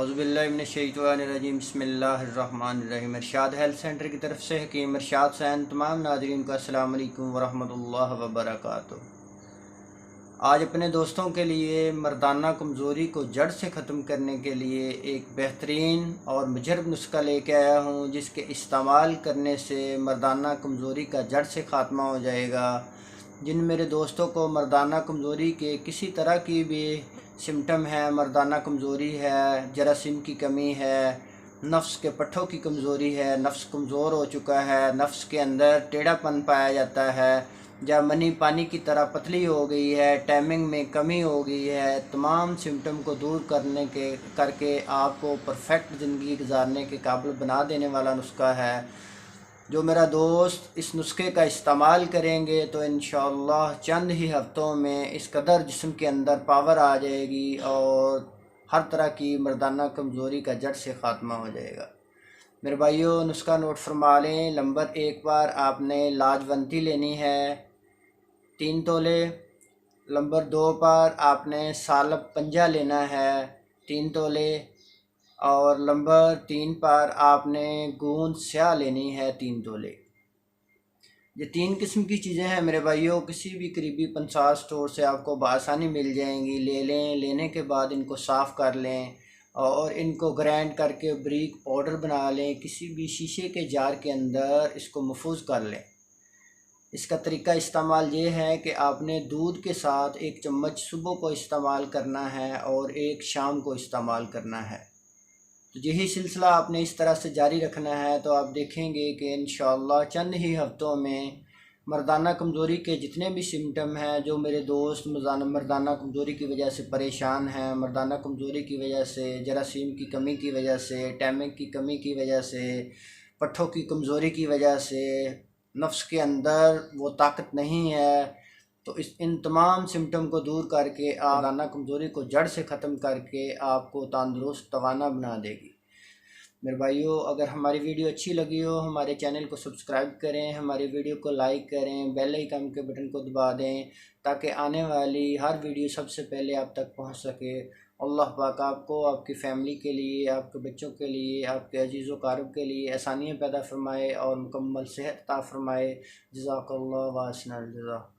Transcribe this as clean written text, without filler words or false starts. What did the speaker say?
औज़ुबिल्लाहि मिनश्शैतानिर्रजीम बिस्मिल्लाहिर्रहमानिर्रहीम। इरशाद health centre की तरफ से हकीम इरशाद सैन तमाम नाज़रीन को अस्सलाम वालेकुम वरहमतुल्लाहि वबरकातुहू। आज अपने दोस्तों के लिए मर्दाना कमज़ोरी को जड़ से ख़त्म करने के लिए एक बेहतरीन और मुजरब नुस्खा लेके आया हूँ, जिसके इस्तेमाल करने से मर्दाना कमज़ोरी का जड़ से ख़ात्मा हो जाएगा। जिन मेरे दोस्तों को मर्दाना कमज़ोरी के किसी तरह की भी सिम्टम है, मर्दाना कमज़ोरी है, जरासीम की कमी है, नफ्स के पट्ठों की कमज़ोरी है, नफ्स कमज़ोर हो चुका है, नफ्स के अंदर टेढ़ापन पाया जाता है, या मनी पानी की तरह पतली हो गई है, टाइमिंग में कमी हो गई है, तमाम सिम्टम को दूर करके आपको परफेक्ट ज़िंदगी गुजारने के काबिल बना देने वाला नुस्खा है। जो मेरा दोस्त इस नुस्खे का इस्तेमाल करेंगे तो इंशाअल्लाह चंद ही हफ्तों में इस कदर जिस्म के अंदर पावर आ जाएगी और हर तरह की मर्दाना कमज़ोरी का जड़ से ख़ात्मा हो जाएगा। मेरे भाइयों, नुस्खा नोट फरमा लें। नंबर 1 पर आपने लाजवंती लेनी है 3 तोले। नंबर 2 पर आपने सालब पंजा लेना है 3 तोले। और नंबर 3 पर आपने गूंद स्याह लेनी है 3 तोले। ये 3 किस्म की चीज़ें हैं मेरे भाइयों, किसी भी करीबी पंसार स्टोर से आपको बआसानी मिल जाएंगी। ले लें, लेने के बाद इनको साफ़ कर लें और इनको ग्राइंड करके बारीक पाउडर बना लें। किसी भी शीशे के जार के अंदर इसको महफूज कर लें। इसका तरीका इस्तेमाल ये है कि आपने दूध के साथ 1 चम्मच सुबह को इस्तेमाल करना है और 1 शाम को इस्तेमाल करना है। तो यही सिलसिला आपने इस तरह से जारी रखना है, तो आप देखेंगे कि इंशाअल्लाह चंद ही हफ्तों में मर्दाना कमज़ोरी के जितने भी सिम्टम हैं, जो मेरे दोस्त मर्दाना कमज़ोरी की वजह से परेशान हैं, मर्दाना कमज़ोरी की वजह से, जरासीम की कमी की वजह से, टाइमिंग की कमी की वजह से, पट्ठों की कमज़ोरी की वजह से, नफ्स के अंदर वो ताकत नहीं है, तो इन तमाम सिम्टम को दूर करके मर्दाना कमज़ोरी को जड़ से ख़त्म करके आपको तंदुरुस्त तवाना बना देगी। मेरे भाइयों, अगर हमारी वीडियो अच्छी लगी हो, हमारे चैनल को सब्सक्राइब करें, हमारी वीडियो को लाइक करें, बेल आइकन के बटन को दबा दें ताकि आने वाली हर वीडियो सबसे पहले आप तक पहुंच सके। अल्लाह पाक आपको, आपकी फ़ैमिली के लिए, आपके बच्चों के लिए, आपके अजीज़ व क़ारिब के लिए आसानियाँ पैदा फरमाए और मुकम्मल सेहत अता फरमाए। जज़ाकल्लाह व अहसनल जज़ा।